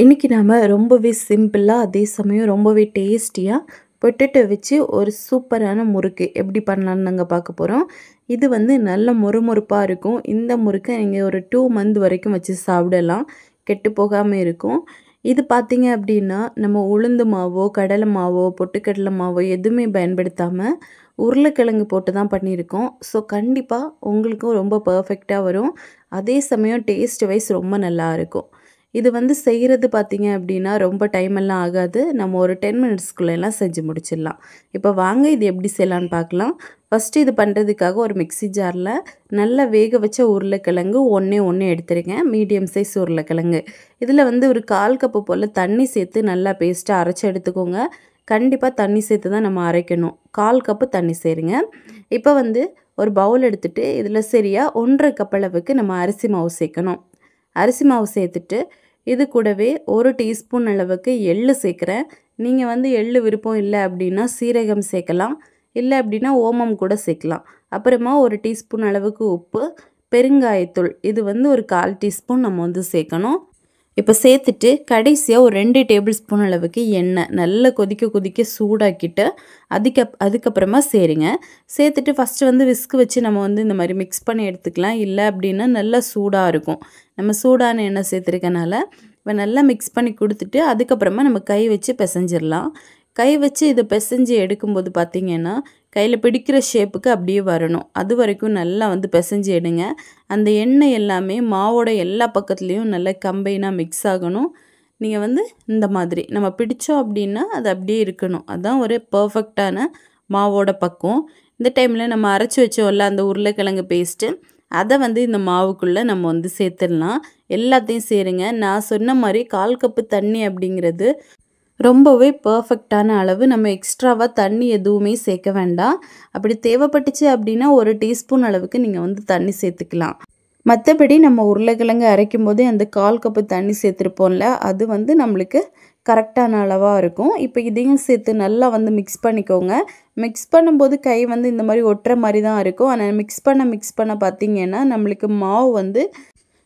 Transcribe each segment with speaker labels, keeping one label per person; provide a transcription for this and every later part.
Speaker 1: இன்னைக்கு நாம ரொம்பவே சிம்பிளா, அதே சமயம் ரொம்பவே டேஸ்டியா பொட்டேட்டோ வச்சு ஒரு சூப்பரான முறுக்கு எப்படி பண்ணலாம்னு நாங்க பார்க்க போறோம். இது வந்து நல்ல மொறுமொறுப்பா இருக்கும். இந்த முறுக்க நீங்க ஒரு 2 மந்த் வரைக்கும் வச்சு சாப்பிடலாம். கெட்டு போகாம இருக்கும். இது பார்த்தீங்க அப்படின்னா, நம்ம உளுந்து மாவோ, கடலை மாவோ, பொட்டுக்கடலை மாவோ எதுவுமே பயன்படுத்தாம உருளைக்கிழங்கு போட்டு தான் பண்ணியிருக்கோம். ஸோ கண்டிப்பா உங்களுக்கும் ரொம்ப பெர்ஃபெக்ட்டா வரும். அதே சமயம் டேஸ்ட் வைஸ் ரொம்ப நல்லா இருக்கும். இது வந்து செய்கிறது பார்த்தீங்க அப்படின்னா, ரொம்ப டைம் எல்லாம் ஆகாது. நம்ம ஒரு 10 மினிட்ஸ்க்குள்ளலாம் செஞ்சு முடிச்சிடலாம். இப்போ வாங்க இது எப்படி செய்யலான்னு பார்க்கலாம். ஃபஸ்ட்டு இது பண்ணுறதுக்காக ஒரு மிக்ஸி ஜாரில் நல்லா வேக வச்ச உருளைக்கிழங்கு ஒன்றே ஒன்று எடுத்துருக்கேன். மீடியம் சைஸ் உருளைக்கிழங்கு. இதில் வந்து ஒரு 1/4 கப்பு போல் தண்ணி சேர்த்து நல்லா பேஸ்ட்டாக அரைச்சி எடுத்துக்கோங்க. கண்டிப்பாக தண்ணி சேர்த்து தான் நம்ம அரைக்கணும். 1/4 கப்பு தண்ணி சேருங்க. இப்போ வந்து ஒரு பவுல் எடுத்துகிட்டு இதில் சரியாக 1/2 கப் அளவுக்கு நம்ம அரிசி மாவு சேர்க்கணும். அரிசி மாவு சேர்த்துட்டு இது கூடவே 1 டீஸ்பூன் அளவுக்கு எள்ளு சேர்க்குறேன். நீங்கள் வந்து எள்ளு விருப்பம் இல்லை அப்படின்னா சீரகம் சேர்க்கலாம். இல்லை அப்படின்னா ஓமம் கூட சேர்க்கலாம். அப்புறமா 1 டீஸ்பூன் அளவுக்கு உப்பு, பெருங்காயத்தூள் இது வந்து ஒரு 1/4 டீஸ்பூன் நம்ம வந்து சேர்க்கணும். இப்போ சேர்த்துட்டு கடைசியாக ஒரு 2 டேபிள் ஸ்பூன் அளவுக்கு எண்ணெய் நல்லா கொதிக்க சூடாக்கிட்டு அதுக்கப்புறமா சேருங்க. சேர்த்துட்டு ஃபஸ்ட்டு வந்து விஸ்க் வச்சு நம்ம வந்து இந்த மாதிரி மிக்ஸ் பண்ணி எடுத்துக்கலாம். இல்லை அப்படின்னா நல்லா சூடாக இருக்கும். நம்ம சூடான எண்ணெய் சேர்த்துருக்கனால இப்போ நல்லா மிக்ஸ் பண்ணி கொடுத்துட்டு அதுக்கப்புறமா நம்ம கை வச்சு பிசைஞ்சிடலாம். கை வச்சு இதை பிசைஞ்சு எடுக்கும்போது பார்த்திங்கன்னா கையில் பிடிக்கிற ஷேப்புக்கு அப்படியே வரணும். அது வரைக்கும் நல்லா வந்து பிசைஞ்சு எடுங்க. அந்த எண்ணெய் எல்லாமே மாவோட எல்லா பக்கத்துலேயும் நல்லா கம்பைனாக மிக்ஸ் ஆகணும். நீங்கள் வந்து இந்த மாதிரி நம்ம பிடிச்சோம் அப்படின்னா அது அப்படியே இருக்கணும். அதுதான் ஒரு பர்ஃபெக்டான மாவோட பக்குவம். இந்த டைமில் நம்ம அரைச்சி வச்சோம்ல அந்த உருளைக்கிழங்கு பேஸ்ட்டு, அதை வந்து இந்த மாவுக்குள்ளே நம்ம வந்து சேர்த்துடலாம். எல்லாத்தையும் சேருங்க. நான் சொன்ன மாதிரி 1/4 கப்பு தண்ணி அப்படிங்கிறது ரொம்பவே பர்ஃபெக்டான அளவு. நம்ம எக்ஸ்ட்ராவாக தண்ணி எதுவுமே சேர்க்க வேண்டாம். அப்படி தேவைப்பட்டுச்சு அப்படின்னா 1 டீஸ்பூன் அளவுக்கு நீங்கள் வந்து தண்ணி சேர்த்துக்கலாம். மற்றபடி நம்ம உருளைக்கிழங்கு அரைக்கும் போதே அந்த 1/4 கப்பு தண்ணி சேர்த்துருப்போம்ல, அது வந்து நம்மளுக்கு கரெக்டான அளவாக இருக்கும். இப்போ இதையும் சேர்த்து நல்லா வந்து மிக்ஸ் பண்ணிக்கோங்க. மிக்ஸ் பண்ணும்போது கை வந்து இந்த மாதிரி ஒட்டுற மாதிரி தான் இருக்கும். ஆனால் மிக்ஸ் பண்ண பார்த்திங்கன்னா நம்மளுக்கு மாவு வந்து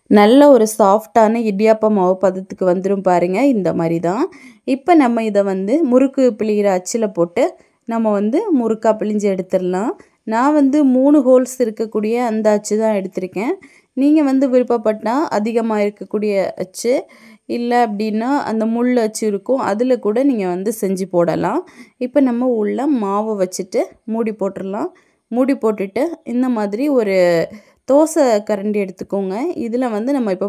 Speaker 1: நல்ல ஒரு சாஃப்டான இடியாப்ப மாவு பதத்துக்கு வந்துடும் பாருங்கள். இந்த மாதிரி தான். இப்போ நம்ம இதை வந்து முறுக்கு பிழிகிற அச்சில் போட்டு நம்ம வந்து முறுக்கா பிழிஞ்சு எடுத்துடலாம். நான் வந்து 3 ஹோல்ஸ் இருக்கக்கூடிய அந்த அச்சு தான் எடுத்திருக்கேன். நீங்கள் வந்து விருப்பப்பட்டால் அதிகமாக இருக்கக்கூடிய அச்சு, இல்லை அப்படின்னா அந்த முள் அச்சு இருக்கும், அதில் கூட நீங்கள் வந்து செஞ்சு போடலாம். இப்போ நம்ம உள்ள மாவை வச்சுட்டு மூடி போட்டுடலாம். மூடி போட்டுட்டு இந்த மாதிரி ஒரு தோசை கரண்டி எடுத்துக்கோங்க. இதில் வந்து நம்ம இப்போ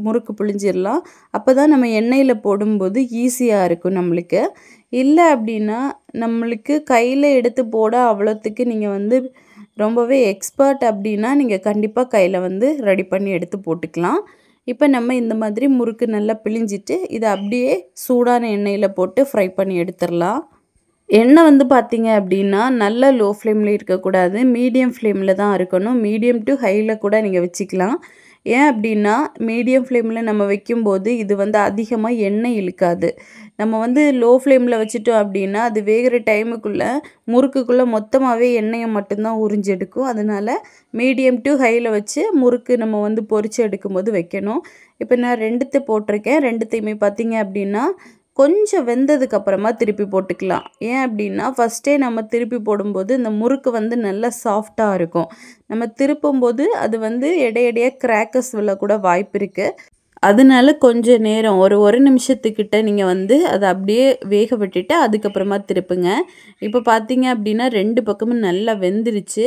Speaker 1: முறுக்கு புழிஞ்சிடலாம். அப்போ தான் நம்ம எண்ணெயில் போடும்போது ஈஸியாக இருக்கும் நம்மளுக்கு. இல்லை அப்படின்னா நம்மளுக்கு கையில் எடுத்து போட அவ்வளோத்துக்கு நீங்கள் வந்து ரொம்பவே எக்ஸ்பர்ட் அப்படின்னா நீங்கள் கண்டிப்பாக கையில் வந்து ரெடி பண்ணி எடுத்து போட்டுக்கலாம். இப்போ நம்ம இந்த மாதிரி முறுக்கு நல்லா பிழிஞ்சிட்டு இதை அப்படியே சூடான எண்ணெயில் போட்டு ஃப்ரை பண்ணி எடுத்துடலாம். எண்ணெய் வந்து பார்த்தீங்க அப்படின்னா நல்ல லோ ஃப்ளேமில் இருக்கக்கூடாது, மீடியம் ஃப்ளேமில் தான் இருக்கணும். மீடியம் டு ஹையில் கூட நீங்கள் வச்சுக்கலாம். ஏன் அப்படின்னா மீடியம் ஃப்ளேமில் நம்ம வைக்கும்போது இது வந்து அதிகமாக எண்ணெய் இழுக்காது. நம்ம வந்து லோ ஃப்ளேமில் வச்சுட்டோம் அப்படின்னா அது வேகிற டைமுக்குள்ளே முறுக்குக்குள்ளே மொத்தமாகவே எண்ணெயை மட்டும்தான் உறிஞ்சி எடுக்கும். அதனால் மீடியம் டு ஹையில் வச்சு முறுக்கு நம்ம வந்து பொரித்து எடுக்கும்போது வைக்கணும். இப்போ நான் 2 போட்டிருக்கேன். 2த்தையுமே பார்த்தீங்க அப்படின்னா கொஞ்சம் வெந்ததுக்கப்புறமா திருப்பி போட்டுக்கலாம். ஏன் அப்படின்னா ஃபஸ்ட்டே நம்ம திருப்பி போடும்போது இந்த முறுக்கு வந்து நல்லா சாஃப்டாக இருக்கும். நம்ம திருப்பும்போது அது வந்து இடையிடையே கிராக்கர்ஸ் விழக்கூட வாய்ப்பு இருக்குது. அதனால கொஞ்சம் நேரம் ஒரு நிமிஷத்துக்கிட்ட நீங்கள் வந்து அதை அப்படியே வேக விட்டுட்டு அதுக்கப்புறமா திருப்புங்க. இப்போ பார்த்தீங்க அப்படின்னா 2 பக்கமும் நல்லா வெந்துருச்சு.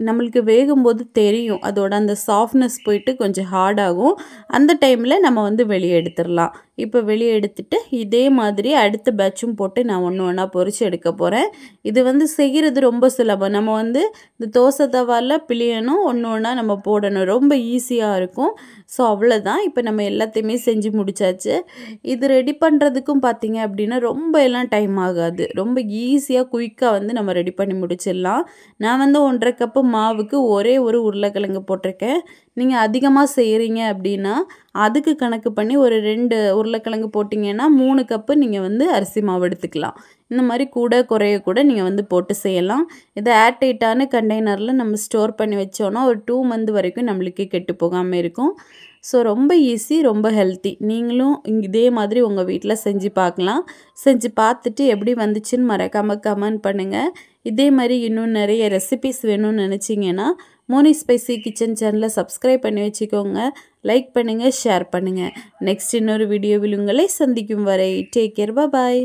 Speaker 1: நம்மளுக்கு வேகும்போது தெரியும் அதோட அந்த சாஃப்ட்னஸ் போயிட்டு கொஞ்சம் ஹார்டாகும். அந்த டைமில் நம்ம வந்து வெளியே எடுத்துடலாம். இப்போ வெளியே எடுத்துட்டு இதே மாதிரி அடுத்த பேட்சும் போட்டு நான் ஒன்றா பொரித்து எடுக்க போகிறேன். இது வந்து செய்கிறது ரொம்ப சுலபம். நம்ம வந்து இந்த தோசை தவாவில் பிழியணும், ஒன்றா நம்ம போடணும். ரொம்ப ஈஸியாக இருக்கும். ஸோ அவ்வளோதான். இப்போ நம்ம எல்லாத்தையுமே செஞ்சு முடிச்சாச்சு. இது ரெடி பண்ணுறதுக்கும் பார்த்தீங்க அப்படின்னா ரொம்ப எல்லாம் டைம் ஆகாது. ரொம்ப ஈஸியாக குயிக்காக வந்து நம்ம ரெடி பண்ணி முடிச்சிடலாம். நான் வந்து 1/2 கப்பு மாவுக்கு ஒரே ஒரு உருளைக்கிழங்கு போட்டிருக்கேன். நீங்கள் அதிகமாக செய்கிறீங்க அப்படின்னா அதுக்கு கணக்கு பண்ணி ஒரு 2 உருளைக்கிழங்கு போட்டிங்கன்னா 3 கப்பு நீங்கள் வந்து அரிசி மாவு எடுத்துக்கலாம். இந்த மாதிரி கூட குறைய கூட நீங்கள் வந்து போட்டு செய்யலாம். இதை ஏர்டைட்டான கண்டெய்னரில் நம்ம ஸ்டோர் பண்ணி வச்சோன்னா ஒரு 2 மந்த் வரைக்கும் நம்மளுக்கு கெட்டு போகாமல் இருக்கும். ஸோ ரொம்ப ஈஸி, ரொம்ப ஹெல்த்தி. நீங்களும் இதே மாதிரி உங்கள் வீட்டில் செஞ்சு பார்க்கலாம். செஞ்சு பார்த்துட்டு எப்படி வந்துச்சுன்னு மறக்காமல் கமெண்ட் பண்ணுங்கள். இதே மாதிரி இன்னும் நிறைய ரெசிபீஸ் வேணும்னு நினச்சிங்கன்னா மோனி ஸ்பைசி கிச்சன் சேனலை சப்ஸ்கிரைப் பண்ணி வச்சுக்கோங்க. லைக் பண்ணுங்கள், ஷேர் பண்ணுங்கள். நெக்ஸ்ட் இன்னொரு வீடியோவில் உங்களை சந்திக்கும் வரை டேக் கேர், பாய்.